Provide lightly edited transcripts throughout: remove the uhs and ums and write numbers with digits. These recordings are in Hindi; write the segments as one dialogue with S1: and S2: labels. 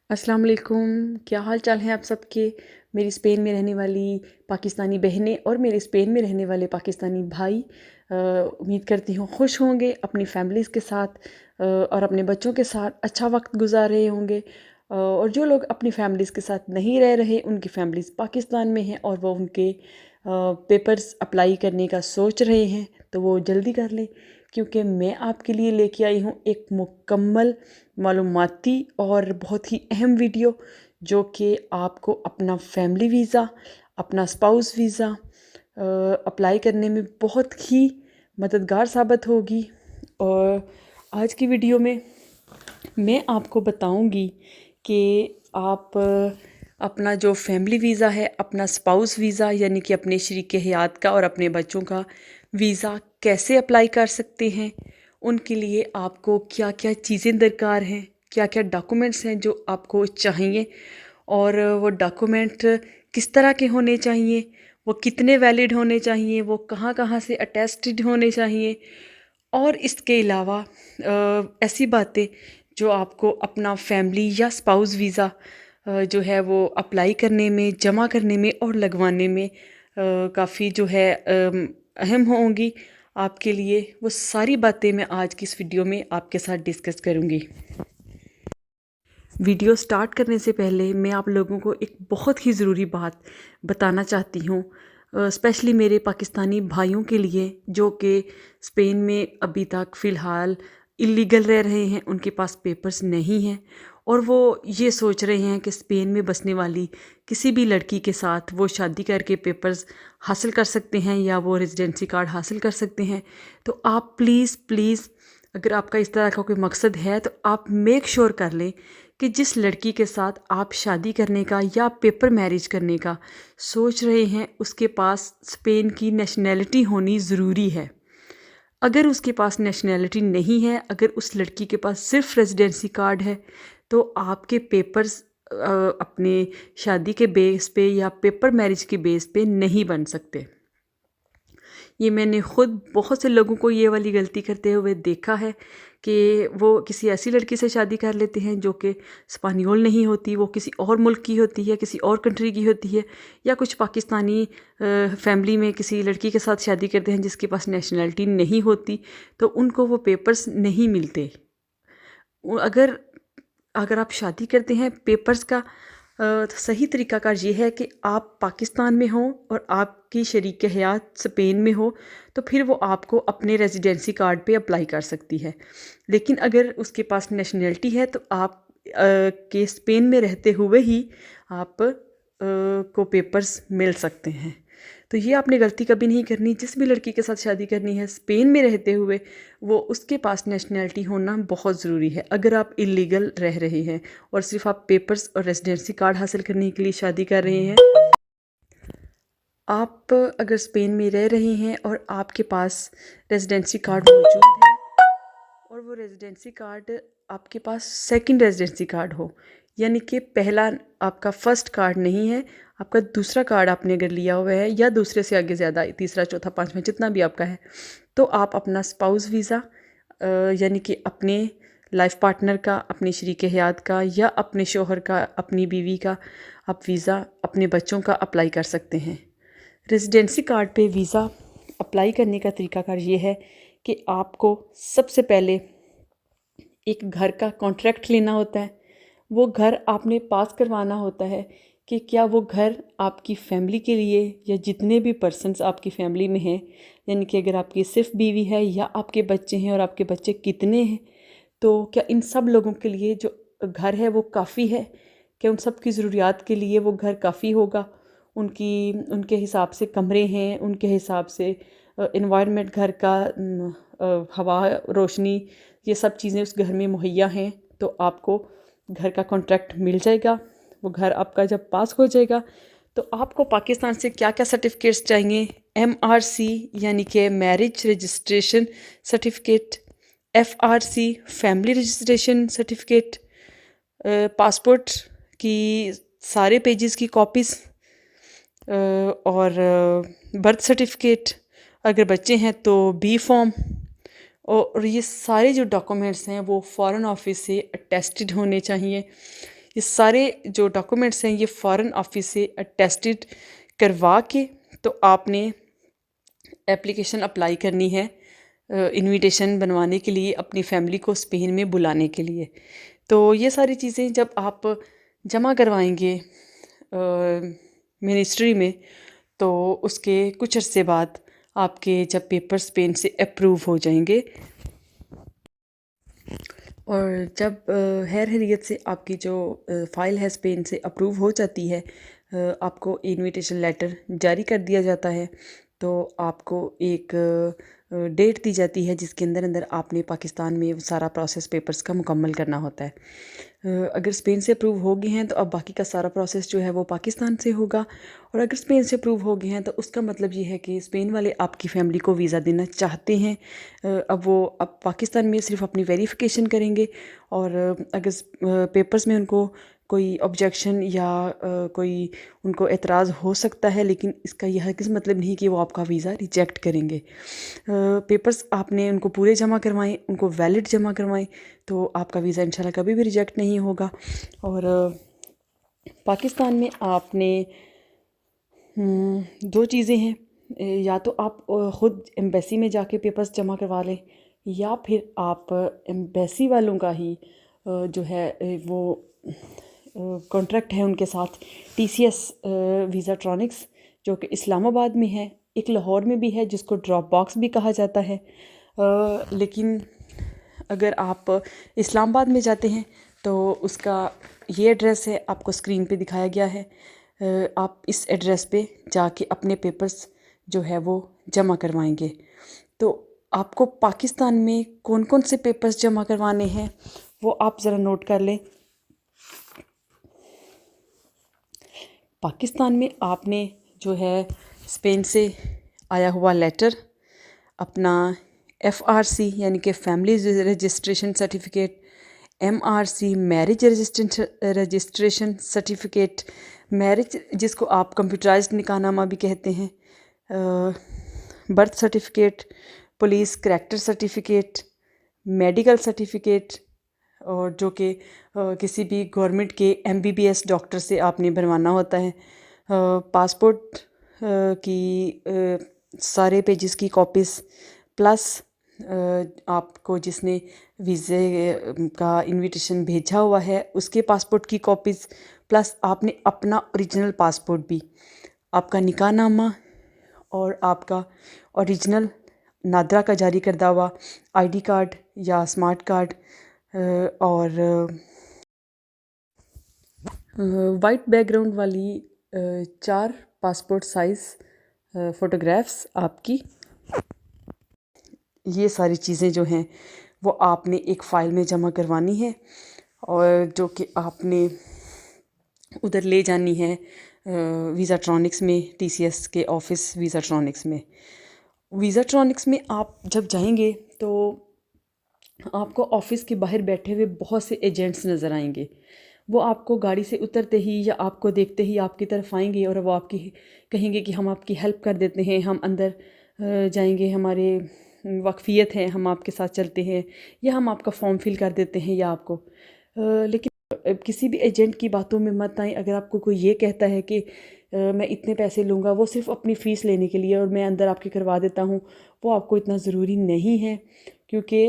S1: अस्सलाम वालेकुम। क्या हाल चाल है आप सबके। मेरी स्पेन में रहने वाली पाकिस्तानी बहनें और मेरे स्पेन में रहने वाले पाकिस्तानी भाई, उम्मीद करती हूँ खुश होंगे अपनी फैमिलीज़ के साथ, और अपने बच्चों के साथ अच्छा वक्त गुजार रहे होंगे। और जो लोग अपनी फैमिलीज़ के साथ नहीं रह रहे, उनकी फैमिलीज़ पाकिस्तान में हैं और वो उनके पेपर्स अप्लाई करने का सोच रहे हैं, तो वो जल्दी कर लें, क्योंकि मैं आपके लिए लेके आई हूँ एक मुकम्मल मालूमाती और बहुत ही अहम वीडियो, जो कि आपको अपना फैमिली वीज़ा, अपना स्पाउस वीज़ा अप्लाई करने में बहुत ही मददगार साबित होगी। और आज की वीडियो में मैं आपको बताऊंगी कि आप अपना जो फैमिली वीज़ा है, अपना स्पाउस वीज़ा यानी कि अपने शरीक हयात का और अपने बच्चों का वीज़ा कैसे अप्लाई कर सकते हैं। उनके लिए आपको क्या क्या चीज़ें दरकार हैं, क्या क्या डॉक्यूमेंट्स हैं जो आपको चाहिए, और वो डॉक्यूमेंट किस तरह के होने चाहिए, वो कितने वैलिड होने चाहिए, वो कहाँ कहाँ से अटेस्टेड होने चाहिए। और इसके अलावा ऐसी बातें जो आपको अपना फैमिली या स्पाउस वीज़ा जो है वो अप्लाई करने में, जमा करने में और लगवाने में काफ़ी जो है अहम होंगी आपके लिए, वो सारी बातें मैं आज की इस वीडियो में आपके साथ डिस्कस करूँगी। वीडियो स्टार्ट करने से पहले मैं आप लोगों को एक बहुत ही ज़रूरी बात बताना चाहती हूँ, स्पेशली मेरे पाकिस्तानी भाइयों के लिए जो कि स्पेन में अभी तक फ़िलहाल इलीगल रह रहे हैं, उनके पास पेपर्स नहीं हैं और वो ये सोच रहे हैं कि स्पेन में बसने वाली किसी भी लड़की के साथ वो शादी करके पेपर्स हासिल कर सकते हैं या वो रेजिडेंसी कार्ड हासिल कर सकते हैं। तो आप प्लीज़ प्लीज़, अगर आपका इस तरह का कोई मकसद है तो आप मेक श्योर कर लें कि जिस लड़की के साथ आप शादी करने का या पेपर मैरिज करने का सोच रहे हैं, उसके पास स्पेन की नेशनैलिटी होनी ज़रूरी है। अगर उसके पास नेशनैलिटी नहीं है, अगर उस लड़की के पास सिर्फ रेजिडेंसी कार्ड है, तो आपके पेपर्स अपने शादी के बेस पे या पेपर मैरिज के बेस पे नहीं बन सकते। ये मैंने ख़ुद बहुत से लोगों को ये वाली गलती करते हुए देखा है कि वो किसी ऐसी लड़की से शादी कर लेते हैं जो कि स्पानियोल नहीं होती, वो किसी और मुल्क की होती है, किसी और कंट्री की होती है, या कुछ पाकिस्तानी फैमिली में किसी लड़की के साथ शादी करते हैं जिसके पास नेशनैलिटी नहीं होती, तो उनको वो पेपर्स नहीं मिलते। अगर अगर आप शादी करते हैं, पेपर्स का सही तरीक़ाकार ये है कि आप पाकिस्तान में हों और आपकी शरीक हयात स्पेन में हो, तो फिर वो आपको अपने रेजिडेंसी कार्ड पे अप्लाई कर सकती है। लेकिन अगर उसके पास नेशनैलिटी है तो आप के स्पेन में रहते हुए ही आप को पेपर्स मिल सकते हैं। तो ये आपने गलती कभी नहीं करनी। जिस भी लड़की के साथ शादी करनी है स्पेन में रहते हुए, वो उसके पास नेशनैलिटी होना बहुत ज़रूरी है। अगर आप इलीगल रह रहे हैं और सिर्फ आप पेपर्स और रेजिडेंसी कार्ड हासिल करने के लिए शादी कर रहे हैं, आप अगर स्पेन में रह रहे हैं और आपके पास रेजिडेंसी कार्ड मौजूद है और वो रेजिडेंसी कार्ड आपके पास सेकंड रेजिडेंसी कार्ड हो, यानी कि पहला आपका फर्स्ट कार्ड नहीं है, आपका दूसरा कार्ड आपने अगर लिया हुआ है या दूसरे से आगे ज़्यादा, तीसरा चौथा पाँचवा जितना भी आपका है, तो आप अपना स्पाउस वीज़ा यानी कि अपने लाइफ पार्टनर का, अपने शरीक हयात का या अपने शोहर का, अपनी बीवी का आप वीज़ा अपने बच्चों का अप्लाई कर सकते हैं। रेजिडेंसी कार्ड पे वीज़ा अप्लाई करने का तरीकाकार ये है कि आपको सबसे पहले एक घर का कॉन्ट्रैक्ट लेना होता है। वो घर आपने पास करवाना होता है कि क्या वो घर आपकी फ़ैमिली के लिए या जितने भी पर्सन्स आपकी फ़ैमिली में हैं, यानी कि अगर आपकी सिर्फ बीवी है या आपके बच्चे हैं और आपके बच्चे कितने हैं, तो क्या इन सब लोगों के लिए जो घर है वो काफ़ी है, क्या उन सब की ज़रूरियात के लिए वो घर काफ़ी होगा। उनके हिसाब से कमरे हैं, उनके हिसाब से एनवायरनमेंट घर का, हवा, रोशनी, ये सब चीज़ें उस घर में मुहैया हैं, तो आपको घर का कॉन्ट्रैक्ट मिल जाएगा। वो घर आपका जब पास हो जाएगा तो आपको पाकिस्तान से क्या क्या सर्टिफिकेट्स चाहिए, MRC यानी कि marriage registration certificate, FRC family registration certificate, passport की सारे पेजेस की कॉपीज़, और बर्थ सर्टिफिकेट, अगर बच्चे हैं तो B फॉर्म, और ये सारे जो डॉक्यूमेंट्स हैं वो फ़ॉरेन ऑफिस से अटेस्टेड होने चाहिए। ये सारे जो डॉक्यूमेंट्स हैं ये फ़ॉरेन ऑफिस से अटेस्टेड करवा के तो आपने एप्लीकेशन अप्लाई करनी है इनविटेशन बनवाने के लिए अपनी फैमिली को स्पेन में बुलाने के लिए। तो ये सारी चीज़ें जब आप जमा करवाएंगे मिनिस्ट्री में तो उसके कुछ अरसे बाद आपके जब पेपर स्पेन से अप्रूव हो जाएंगे और जब खैर हैरियत से आपकी जो फ़ाइल है स्पेन से अप्रूव हो जाती है आपको इनविटेशन लेटर जारी कर दिया जाता है। तो आपको एक डेट दी जाती है जिसके अंदर अंदर आपने पाकिस्तान में सारा प्रोसेस पेपर्स का मुकम्मल करना होता है। अगर स्पेन से अप्रूव हो गए हैं तो अब बाकी का सारा प्रोसेस जो है वो पाकिस्तान से होगा, और अगर स्पेन से अप्रूव हो गए हैं तो उसका मतलब ये है कि स्पेन वाले आपकी फ़ैमिली को वीज़ा देना चाहते हैं। अब पाकिस्तान में सिर्फ अपनी वेरिफिकेशन करेंगे, और अगर पेपर्स में उनको कोई ऑब्जेक्शन या कोई उनको एतराज़ हो सकता है, लेकिन इसका यह किस मतलब नहीं कि वो आपका वीज़ा रिजेक्ट करेंगे। पेपर्स आपने उनको पूरे जमा करवाएं, उनको वैलिड जमा करवाएं, तो आपका वीज़ा इंशाल्लाह कभी भी रिजेक्ट नहीं होगा। और पाकिस्तान में आपने दो चीज़ें हैं, या तो आप ख़ुद एम्बेसी में जाके पेपर्स जमा करवा लें, या फिर आप एम्बेसी वालों का ही जो है वो कॉन्ट्रैक्ट है उनके साथ TCS वीज़ाट्रॉनिक्स जो कि इस्लामाबाद में है, एक लाहौर में भी है जिसको ड्रॉप बॉक्स भी कहा जाता है। लेकिन अगर आप इस्लामाबाद में जाते हैं तो उसका ये एड्रेस है, आपको स्क्रीन पे दिखाया गया है। आप इस एड्रेस पे जाके अपने पेपर्स जो है वो जमा करवाएंगे। तो आपको पाकिस्तान में कौन कौन से पेपर्स जमा करवाने हैं वो आप ज़रा नोट कर लें। पाकिस्तान में आपने जो है स्पेन से आया हुआ लेटर, अपना FRC यानी कि family registration certificate, MRC marriage registration certificate, marriage जिसको आप कंप्यूटराइज्ड निकाहनामा भी कहते हैं, birth certificate, police character certificate, medical certificate, और जो कि किसी भी गवर्नमेंट के MBBS डॉक्टर से आपने बनवाना होता है। पासपोर्ट की सारे पेजेस की कॉपीज़, प्लस आपको जिसने वीज़े का इनविटेशन भेजा हुआ है उसके पासपोर्ट की कॉपीज़, प्लस आपने अपना ओरिजिनल पासपोर्ट भी, आपका निकाहनामा और आपका ओरिजिनल नादरा का जारी करदा हुआ ID कार्ड या स्मार्ट कार्ड, और वाइट बैकग्राउंड वाली 4 पासपोर्ट साइज़ फ़ोटोग्राफ्स आपकी, ये सारी चीज़ें जो हैं वो आपने एक फ़ाइल में जमा करवानी है, और जो कि आपने उधर ले जानी है वीज़ाट्रॉनिक्स में, TCS के ऑफ़िस वीज़ाट्रॉनिक्स में। वीज़ाट्रॉनिक्स में आप जब जाएंगे तो आपको ऑफ़िस के बाहर बैठे हुए बहुत से एजेंट्स नज़र आएंगे। वो आपको गाड़ी से उतरते ही या आपको देखते ही आपकी तरफ आएंगे और वो आपकी कहेंगे कि हम आपकी हेल्प कर देते हैं, हम अंदर जाएंगे, हमारे वाकफ़ियत है, हम आपके साथ चलते हैं, या हम आपका फॉर्म फिल कर देते हैं या आपको। लेकिन किसी भी एजेंट की बातों में मत आएँ। अगर आपको कोई ये कहता है कि मैं इतने पैसे लूँगा, वो सिर्फ़ अपनी फ़ीस लेने के लिए और मैं अंदर आपके करवा देता हूँ, वो आपको इतना ज़रूरी नहीं है, क्योंकि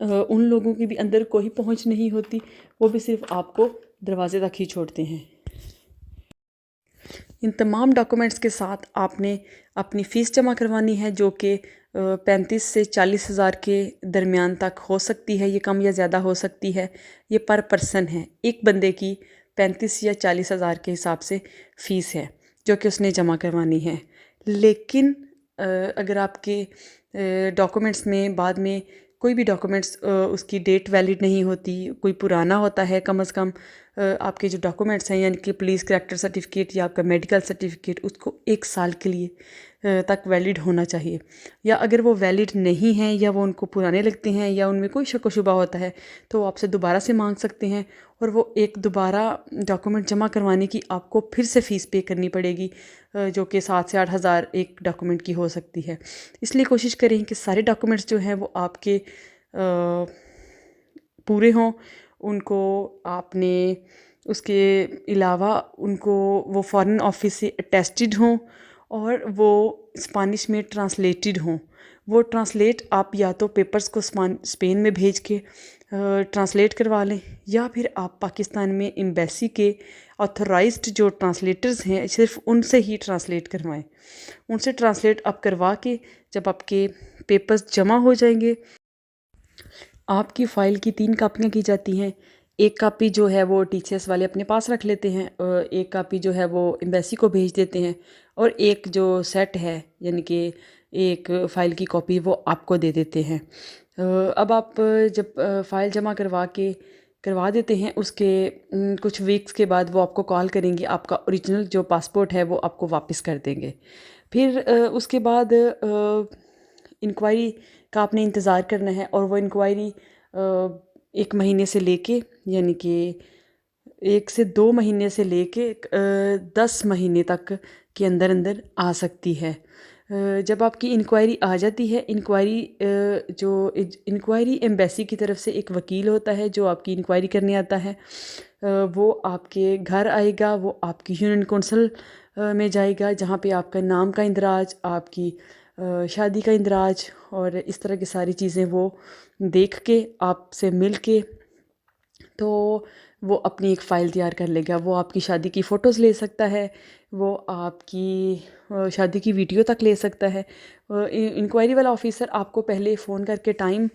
S1: उन लोगों की भी अंदर कोई पहुंच नहीं होती, वो भी सिर्फ आपको दरवाज़े तक ही छोड़ते हैं। इन तमाम डॉक्यूमेंट्स के साथ आपने अपनी फ़ीस जमा करवानी है, जो कि 35 से 40 हज़ार के दरमियान तक हो सकती है, ये कम या ज़्यादा हो सकती है। ये पर पर्सन है, एक बंदे की 35 या 40 हज़ार के हिसाब से फ़ीस है जो कि उसने जमा करवानी है। लेकिन अगर आपके डॉक्यूमेंट्स में बाद में कोई भी डॉक्यूमेंट्स उसकी डेट वैलिड नहीं होती, कोई पुराना होता है, कम से कम आपके जो डॉक्यूमेंट्स हैं यानी कि पुलिस करैक्टर सर्टिफिकेट या आपका मेडिकल सर्टिफिकेट, उसको 1 साल के लिए तक वैलिड होना चाहिए। या अगर वो वैलिड नहीं हैं या वो उनको पुराने लगते हैं या उनमें कोई शक व शुबा होता है तो वो आपसे दोबारा से मांग सकते हैं, और वो एक दोबारा डॉक्यूमेंट जमा करवाने की आपको फिर से फ़ीस पे करनी पड़ेगी, जो कि 7 से 8 हज़ार एक डॉक्यूमेंट की हो सकती है। इसलिए कोशिश करें कि सारे डॉक्यूमेंट्स जो हैं वो आपके पूरे हों उनको आपने उसके अलावा उनको वो फॉरेन ऑफिस से अटेस्टेड हों और वो स्पेनिश में ट्रांसलेटेड हों। वो ट्रांसलेट आप या तो पेपर्स को स्पेन में भेज के ट्रांसलेट करवा लें, या फिर आप पाकिस्तान में एम्बेसी के ऑथराइज्ड जो ट्रांसलेटर्स हैं सिर्फ उनसे ही ट्रांसलेट करवाएं। उनसे ट्रांसलेट आप करवा के जब आपके पेपर्स जमा हो जाएंगे, आपकी फ़ाइल की 3 कापियाँ की जाती हैं। एक कापी जो है वो टीचर्स वाले अपने पास रख लेते हैं, और एक कापी जो है वो एम्बेसी को भेज देते हैं, और एक जो सेट है यानी कि एक फ़ाइल की कॉपी वो आपको दे देते हैं। अब आप जब फ़ाइल जमा करवा देते हैं, उसके कुछ वीक्स के बाद वो आपको कॉल करेंगे, आपका ओरिजिनल जो पासपोर्ट है वो आपको वापस कर देंगे। फिर उसके बाद इंक्वायरी का आपने इंतज़ार करना है, और वो इंक्वायरी 1 महीने से लेके यानी कि 1 से 2 महीने से लेके 10 महीने तक के अंदर अंदर आ सकती है। जब आपकी इंक्वायरी आ जाती है, इंक्वायरी एम्बेसी की तरफ से एक वकील होता है जो आपकी इंक्वायरी करने आता है। वो आपके घर आएगा, वो आपकी यूनियन कौंसिल में जाएगा, जहाँ पे आपका नाम का इंदराज, आपकी शादी का इंदराज और इस तरह की सारी चीज़ें वो देख के आपसे मिल के तो वो अपनी एक फ़ाइल तैयार कर लेगा। वो आपकी शादी की फ़ोटोज़ ले सकता है, वो आपकी शादी की वीडियो तक ले सकता है। इंक्वायरी वाला ऑफ़िसर आपको पहले फ़ोन करके टाइम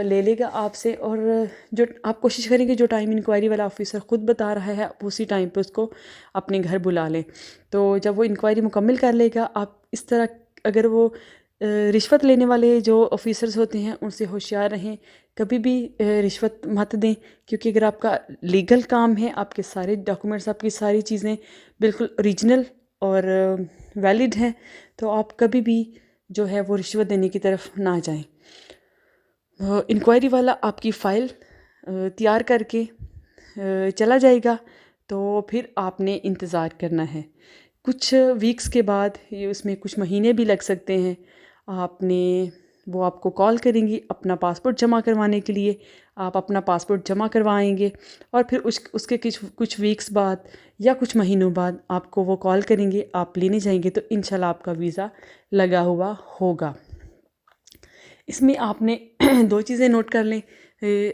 S1: ले लेगा आपसे, और जो आप कोशिश करेंगे जो टाइम इंक्वायरी वाला ऑफ़िसर ख़ुद बता रहा है आप उसी टाइम पे उसको अपने घर बुला लें। तो जब वो इंक्वायरी मुकम्मल कर लेगा, आप इस तरह अगर वो रिश्वत लेने वाले जो ऑफ़िसर्स होते हैं उनसे होशियार रहें, कभी भी रिश्वत मत दें, क्योंकि अगर आपका लीगल काम है, आपके सारे डॉक्यूमेंट्स, आपकी सारी चीज़ें बिल्कुल ओरिजिनल और वैलिड हैं, तो आप कभी भी जो है वो रिश्वत देने की तरफ ना जाएं। इंक्वायरी वाला आपकी फ़ाइल तैयार करके चला जाएगा, तो फिर आपने इंतज़ार करना है। कुछ वीक्स के बाद, ये उसमें कुछ महीने भी लग सकते हैं, वो आपको कॉल करेंगी अपना पासपोर्ट जमा करवाने के लिए। आप अपना पासपोर्ट जमा करवाएंगे, और फिर उसके कुछ वीक्स बाद या कुछ महीनों बाद आपको वो कॉल करेंगे, आप लेने जाएंगे, तो इंशाल्लाह आपका वीज़ा लगा हुआ होगा। इसमें आपने 2 चीज़ें नोट कर लें।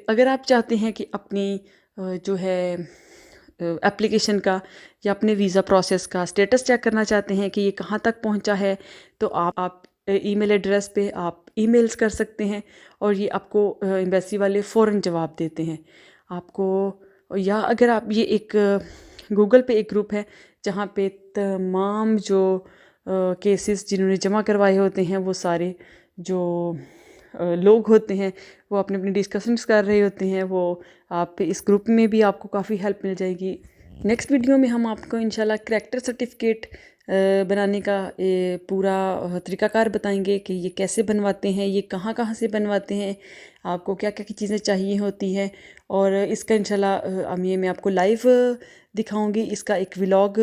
S1: अगर आप चाहते हैं कि अपनी जो है एप्लीकेशन का या अपने वीज़ा प्रोसेस का स्टेटस चेक करना चाहते हैं कि ये कहाँ तक पहुँचा है, तो आप ईमेल एड्रेस पे आप ईमेल्स कर सकते हैं, और ये आपको एम्बेसी वाले फ़ौरन जवाब देते हैं आपको। या अगर आप ये एक गूगल पे एक ग्रुप है जहाँ पे तमाम जो केसेस जिन्होंने जमा करवाए होते हैं, वो सारे जो लोग होते हैं वो अपनी अपनी डिस्कशंस कर रहे होते हैं, वो आप इस ग्रुप में भी आपको काफ़ी हेल्प मिल जाएगी। नेक्स्ट वीडियो में हम आपको इंशाल्लाह करैक्टर सर्टिफिकेट बनाने का पूरा तरीक़ाकार बताएंगे कि ये कैसे बनवाते हैं, ये कहाँ कहाँ से बनवाते हैं, आपको क्या क्या चीज़ें चाहिए होती हैं, और इसका इंशाल्लाह मैं आपको लाइव दिखाऊंगी। इसका एक व्लॉग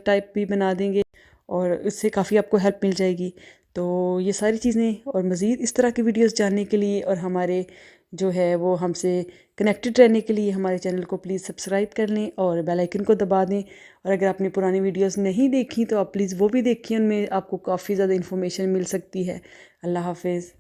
S1: टाइप भी बना देंगे, और इससे काफ़ी आपको हेल्प मिल जाएगी। तो ये सारी चीज़ें और मज़ीद इस तरह की वीडियोस जानने के लिए और हमारे जो है वो हमसे कनेक्टेड रहने के लिए हमारे चैनल को प्लीज़ सब्सक्राइब कर लें और बेल आइकन को दबा दें। और अगर आपने पुरानी वीडियोस नहीं देखी तो आप प्लीज़ वो भी देखिए, उनमें आपको काफ़ी ज़्यादा इन्फॉर्मेशन मिल सकती है। अल्लाह हाफ़िज़।